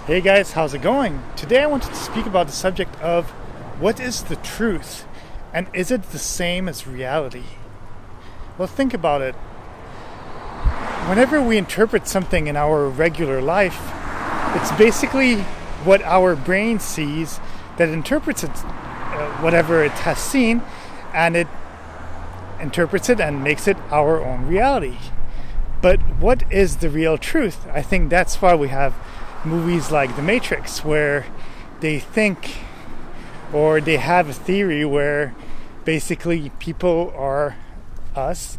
Hey guys, how's it going? Today I wanted to speak about the subject of what is the truth and is it the same as reality? Well, think about it. Whenever we interpret something in our regular life, it's basically what our brain sees that interprets it, whatever it has seen, and it interprets it and makes it our own reality. But what is the real truth? I think that's why we have movies like The Matrix, where they think or they have a theory where basically people are us,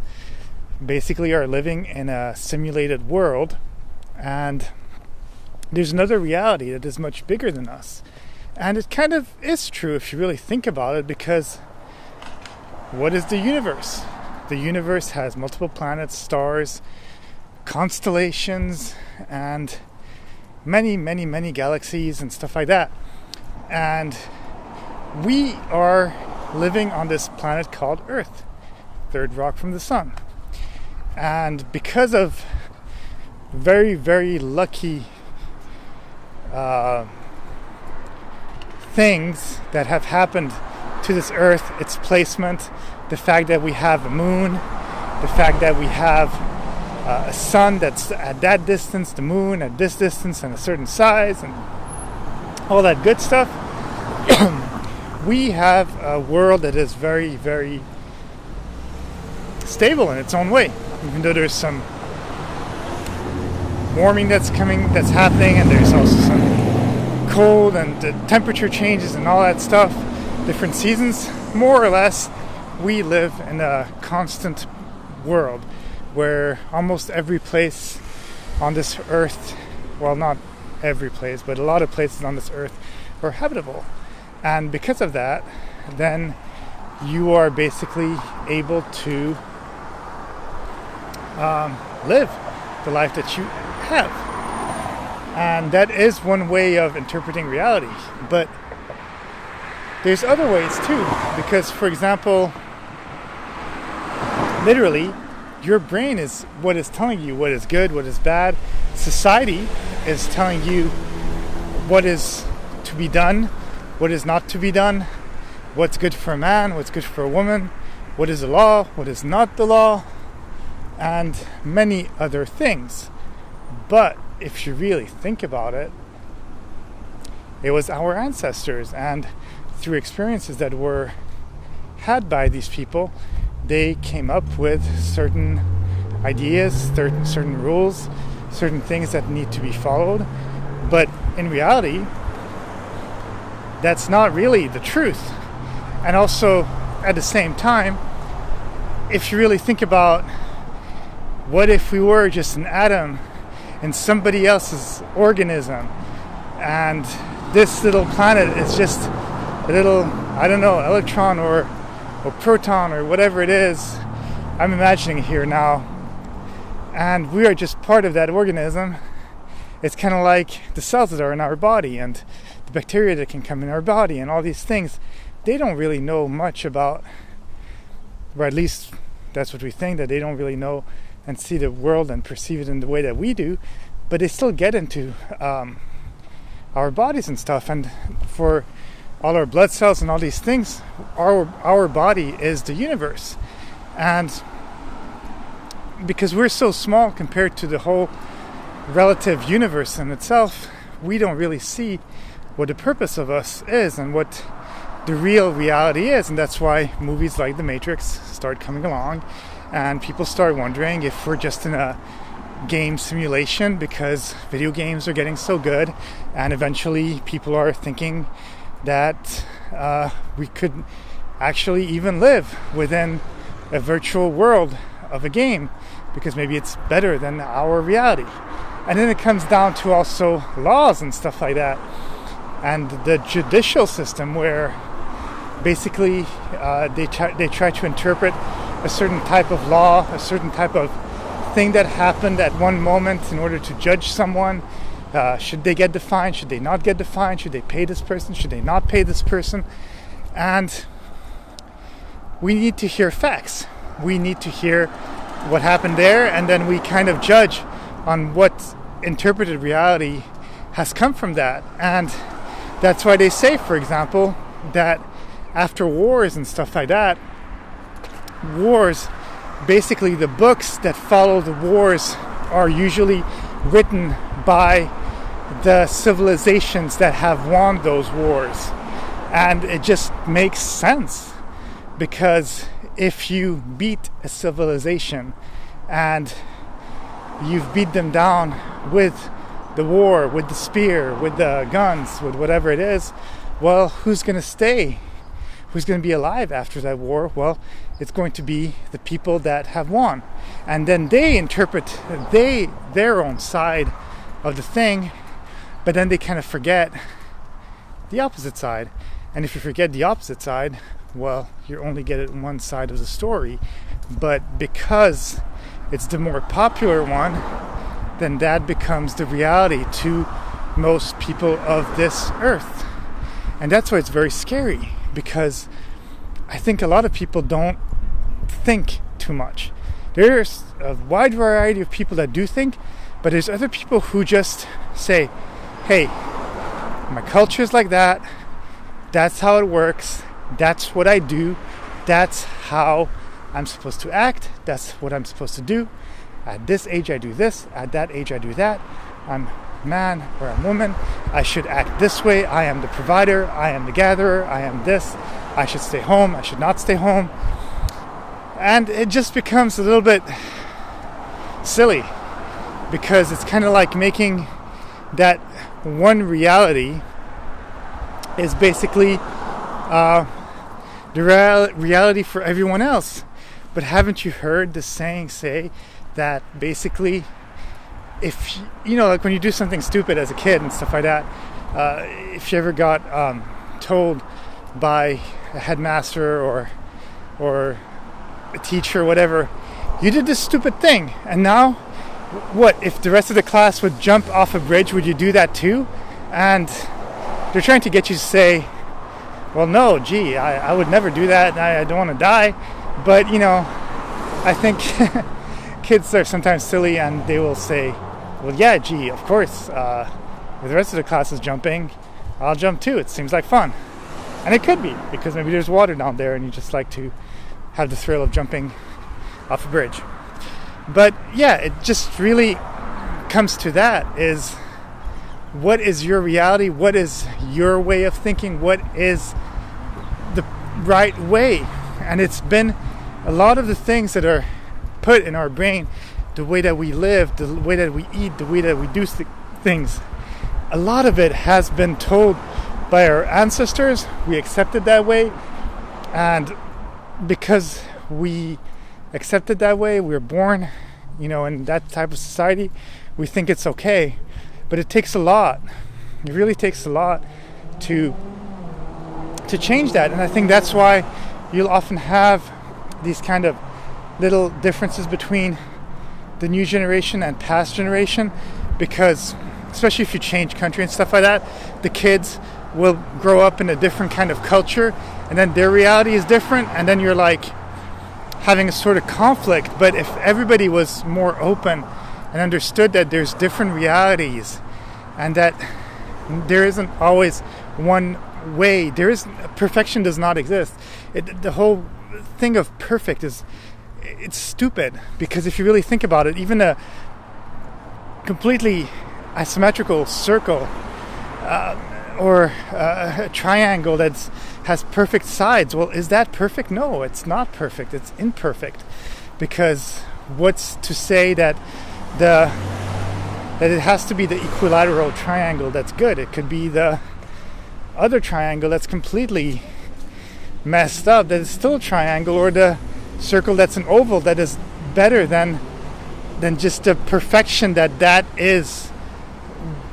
basically are living in a simulated world, and there's another reality that is much bigger than us. And it kind of is true if you really think about it, because what is the universe? The universe has multiple planets, stars, constellations, and many galaxies and stuff like that. And we are living on this planet called Earth, third rock from the sun. And because of very lucky things that have happened to this Earth, its placement, the fact that we have a moon, the fact that we have a sun that's at that distance, the moon at this distance and a certain size, and all that good stuff, we have a world that is very stable in its own way. Even though there's some warming that's happening, and there's also some cold and the temperature changes and all that stuff, different seasons, more or less, we live in a constant world where almost every place on this earth, well, not every place, but a lot of places on this earth are habitable. And because of that, then you are basically able to live the life that you have. And that is one way of interpreting reality. But there's other ways too, because, for example, literally, your brain is what is telling you what is good, what is bad. Society is telling you what is to be done, what is not to be done, what's good for a man, what's good for a woman, what is the law, what is not the law, and many other things. But if you really think about it, it was our ancestors, and through experiences that were had by these people, they came up with certain ideas, certain rules, certain things that need to be followed. But in reality, that's not really the truth. And also, at the same time, if you really think about what if we were just an atom in somebody else's organism, and this little planet is just a little, I don't know, electron or proton or whatever it is, I'm imagining it here now, and we are just part of that organism. It's kind of like the cells that are in our body and the bacteria that can come in our body and all these things. They don't really know much about, or at least that's what we think, that they don't really know and see the world and perceive it in the way that we do, but they still get into our bodies and stuff. And for all our blood cells and all these things, our body is the universe. And because we're so small compared to the whole relative universe in itself, we don't really see what the purpose of us is and what the real reality is. And that's why movies like The Matrix start coming along, and people start wondering if we're just in a game simulation because video games are getting so good, and eventually people are thinking that we could actually even live within a virtual world of a game, because maybe it's better than our reality. And then it comes down to also laws and stuff like that, and the judicial system, where basically they try to interpret a certain type of law, a certain type of thing that happened at one moment in order to judge someone. Should they get defined? Should they not get defined? Should they pay this person? Should they not pay this person? And we need to hear facts. We need to hear what happened there, and then we kind of judge on what interpreted reality has come from that. And that's why they say, for example, that after wars and stuff like that, wars, basically the books that follow the wars are usually written by the civilizations that have won those wars. And it just makes sense, because if you beat a civilization and you've beat them down with the war, with the spear, with the guns, with whatever it is, well, who's going to stay? Who's going to be alive after that war? Well, it's going to be the people that have won. And then they interpret their own side of the thing, but then they kind of forget the opposite side. And if you forget the opposite side, well, you only get it on one side of the story. But because it's the more popular one, then that becomes the reality to most people of this earth. And that's why it's very scary, because I think a lot of people don't think too much. There's a wide variety of people that do think, but there's other people who just say, hey, my culture is like that, that's how it works, that's what I do, that's how I'm supposed to act, that's what I'm supposed to do. At this age I do this, at that age I do that. I'm a man or a woman, I should act this way, I am the provider, I am the gatherer, I am this, I should stay home, I should not stay home. And it just becomes a little bit silly, because it's kind of like making that one reality is basically the reality for everyone else. But haven't you heard the saying say that basically, if you know, like when you do something stupid as a kid and stuff like that, if you ever got told by a headmaster or a teacher or whatever, you did this stupid thing, and now what if the rest of the class would jump off a bridge, would you do that too? And they're trying to get you to say, well, no, gee, I would never do that, and I don't want to die. But you know, I think kids are sometimes silly, and they will say, well, yeah, gee, of course, if the rest of the class is jumping, I'll jump too, it seems like fun. And it could be, because maybe there's water down there and you just like to have the thrill of jumping off a bridge. But yeah, it just really comes to that, is what is your reality? What is your way of thinking? What is the right way? And it's been a lot of the things that are put in our brain, the way that we live, the way that we eat, the way that we do things, a lot of it has been told by our ancestors. We accept it that way, and because we accept it that way, we're born, you know, in that type of society, we think it's okay. But it takes a lot. It really takes a lot to change that. And I think that's why you'll often have these kind of little differences between the new generation and past generation, because especially if you change country and stuff like that, the kids will grow up in a different kind of culture, and then their reality is different, and then you're like having a sort of conflict. But if everybody was more open and understood that there's different realities, and that there isn't always one way, perfection does not exist. The whole thing of perfect it's stupid, because if you really think about it, even a completely asymmetrical circle or a triangle that has perfect sides, well, is that perfect? No, it's not perfect. It's imperfect. Because what's to say that it has to be the equilateral triangle that's good? It could be the other triangle that's completely messed up, that is still a triangle, or the circle that's an oval that is better than just the perfection that is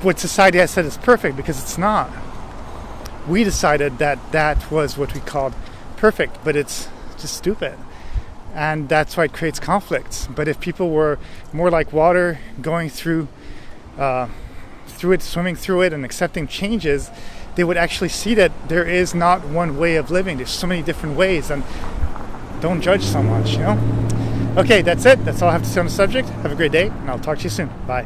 what society has said is perfect, because it's not. We decided that was what we called perfect, but it's just stupid. And that's why it creates conflicts. But if people were more like water, going through it, swimming through it, and accepting changes, they would actually see that there is not one way of living. There's so many different ways, and don't judge so much, you know? Okay, that's it. That's all I have to say on the subject. Have a great day, and I'll talk to you soon. Bye.